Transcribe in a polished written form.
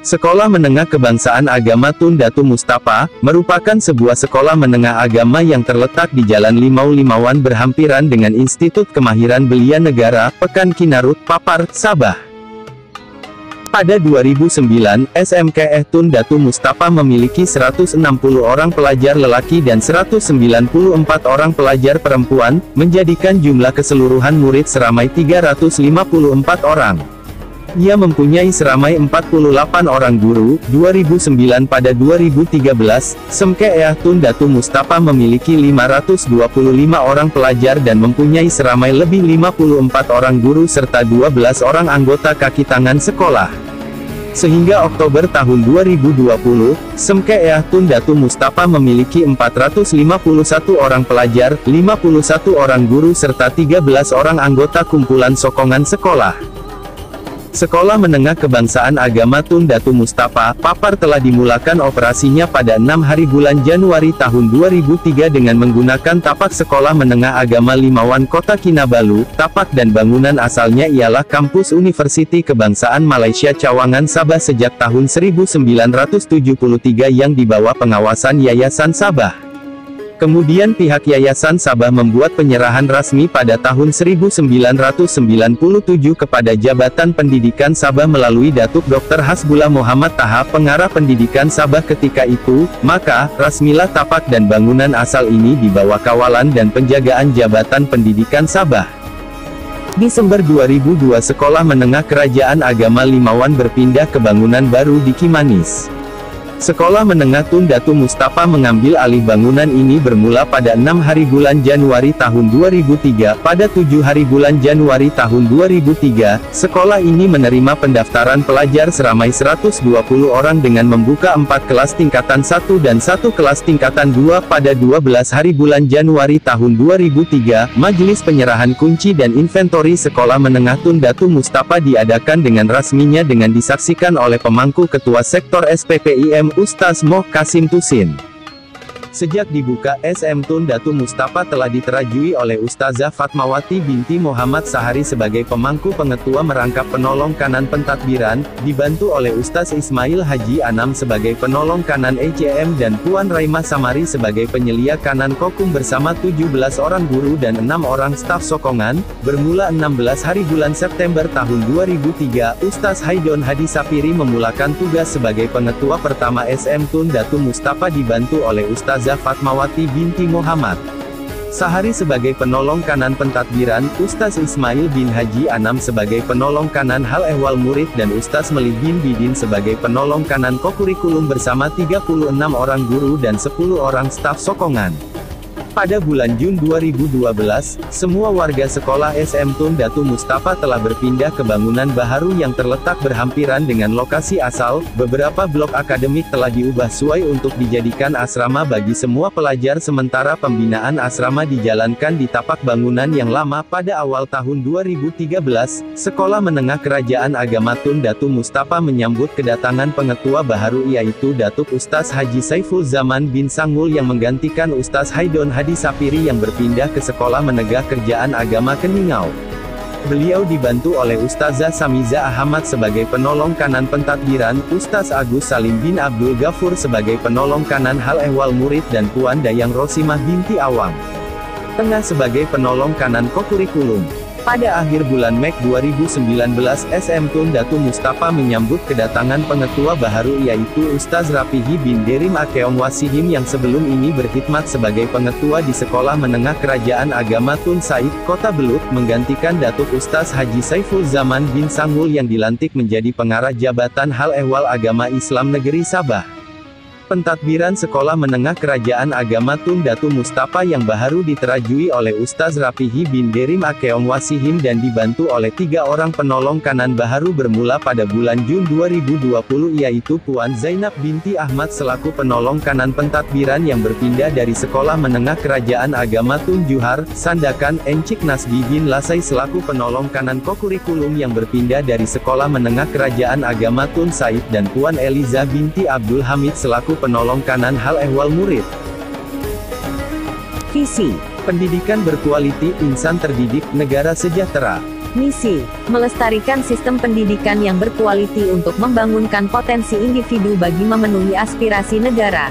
Sekolah Menengah Kebangsaan Agama Tun Datu Mustafa, merupakan sebuah sekolah menengah agama yang terletak di Jalan Limau Limauan berhampiran dengan Institut Kemahiran Belia Negara, Pekan Kinarut, Papar, Sabah. Pada 2009, SMKE Tun Datu Mustafa memiliki 160 orang pelajar lelaki dan 194 orang pelajar perempuan, menjadikan jumlah keseluruhan murid seramai 354 orang. Ia mempunyai seramai 48 orang guru. 2009 pada 2013, SMKE Tun Datu Mustafa memiliki 525 orang pelajar dan mempunyai seramai lebih 54 orang guru serta 12 orang anggota kaki tangan sekolah. Sehingga Oktober tahun 2020, SMKE Tun Datu Mustafa memiliki 451 orang pelajar, 51 orang guru serta 13 orang anggota kumpulan sokongan sekolah. Sekolah Menengah Kebangsaan Agama Tun Datu Mustafa, Papar telah dimulakan operasinya pada 6 hari bulan Januari tahun 2003 dengan menggunakan tapak Sekolah Menengah Agama Limauan Kota Kinabalu. Tapak dan bangunan asalnya ialah Kampus Universiti Kebangsaan Malaysia Cawangan Sabah sejak tahun 1973 yang dibawa pengawasan Yayasan Sabah. Kemudian pihak Yayasan Sabah membuat penyerahan rasmi pada tahun 1997 kepada Jabatan Pendidikan Sabah melalui Datuk Dr. Hasbullah Muhammad Taha, pengarah pendidikan Sabah ketika itu, maka, rasmilah tapak dan bangunan asal ini di bawah kawalan dan penjagaan Jabatan Pendidikan Sabah. Desember 2002 Sekolah Menengah Kerajaan Agama Limauan berpindah ke bangunan baru di Kimanis. Sekolah Menengah Tun Datu Mustafa mengambil alih bangunan ini bermula pada 6 hari bulan Januari tahun 2003. Pada 7 hari bulan Januari tahun 2003, sekolah ini menerima pendaftaran pelajar seramai 120 orang dengan membuka 4 kelas tingkatan 1 dan 1 kelas tingkatan 2. Pada 12 hari bulan Januari tahun 2003, majelis penyerahan kunci dan inventori Sekolah Menengah Tun Datu Mustafa diadakan dengan rasminya dengan disaksikan oleh pemangku Ketua Sektor SPPIM Ustaz Moh Kasim Tusin. Sejak dibuka, SM Tun Datu Mustafa telah diterajui oleh Ustazah Fatmawati binti Muhammad Sahari sebagai pemangku pengetua merangkap penolong kanan pentadbiran, dibantu oleh Ustaz Ismail Haji Anam sebagai penolong kanan ECM dan Puan Raimah Samari sebagai penyelia kanan kokum bersama 17 orang guru dan 6 orang staf sokongan. Bermula 16 hari bulan September tahun 2003, Ustaz Haidon Hadi Sapiri memulakan tugas sebagai pengetua pertama SM Tun Datu Mustafa dibantu oleh Ustazah Fatmawati binti Muhammad Sahari sebagai penolong kanan pentadbiran, Ustaz Ismail bin Haji Anam sebagai penolong kanan hal ehwal murid dan Ustaz Melih bin Bidin sebagai penolong kanan kokurikulum bersama 36 orang guru dan 10 orang staf sokongan. Pada bulan Jun 2012, semua warga sekolah SM Tun Datu Mustafa telah berpindah ke bangunan baharu yang terletak berhampiran dengan lokasi asal. Beberapa blok akademik telah diubah sesuai untuk dijadikan asrama bagi semua pelajar sementara pembinaan asrama dijalankan di tapak bangunan yang lama. Pada awal tahun 2013, Sekolah Menengah Kerajaan Agama Tun Datu Mustafa menyambut kedatangan pengetua baharu yaitu Datuk Ustaz Haji Saiful Zaman bin Sangul yang menggantikan Ustaz Haidon Hadi Sapiri yang berpindah ke Sekolah Menengah Kerjaan Agama Keningau. Beliau dibantu oleh Ustazah Samiza Ahmad sebagai penolong kanan pentadbiran, Ustaz Agus Salim bin Abdul Ghafur sebagai penolong kanan hal ehwal murid dan Puan Dayang Rosimah binti Awang Tengah sebagai penolong kanan kokurikulum. Pada akhir bulan Mei 2019, SM Tun Datu Mustafa menyambut kedatangan pengetua baharu yaitu Ustaz Rafihi bin Derim Akeong Wasihim yang sebelum ini berkhidmat sebagai pengetua di Sekolah Menengah Kerajaan Agama Tun Said, Kota Belut, menggantikan Datuk Ustaz Haji Saiful Zaman bin Sangul yang dilantik menjadi pengarah Jabatan Hal Ehwal Agama Islam Negeri Sabah. Pentadbiran Sekolah Menengah Kerajaan Agama Tun Datu Mustafa yang baharu diterajui oleh Ustaz Rafihi bin Derim Akeong Wasihim dan dibantu oleh 3 orang penolong kanan baharu bermula pada bulan Jun 2020 yaitu Puan Zainab binti Ahmad selaku penolong kanan pentadbiran yang berpindah dari Sekolah Menengah Kerajaan Agama Tun Juhar, Sandakan, Encik Nasbi bin Lasai selaku penolong kanan kokurikulum yang berpindah dari Sekolah Menengah Kerajaan Agama Tun Said dan Puan Eliza binti Abdul Hamid selaku penolong kanan hal ehwal murid. Visi pendidikan berkualiti, insan terdidik, negara sejahtera. Misi: melestarikan sistem pendidikan yang berkualiti untuk membangunkan potensi individu bagi memenuhi aspirasi negara.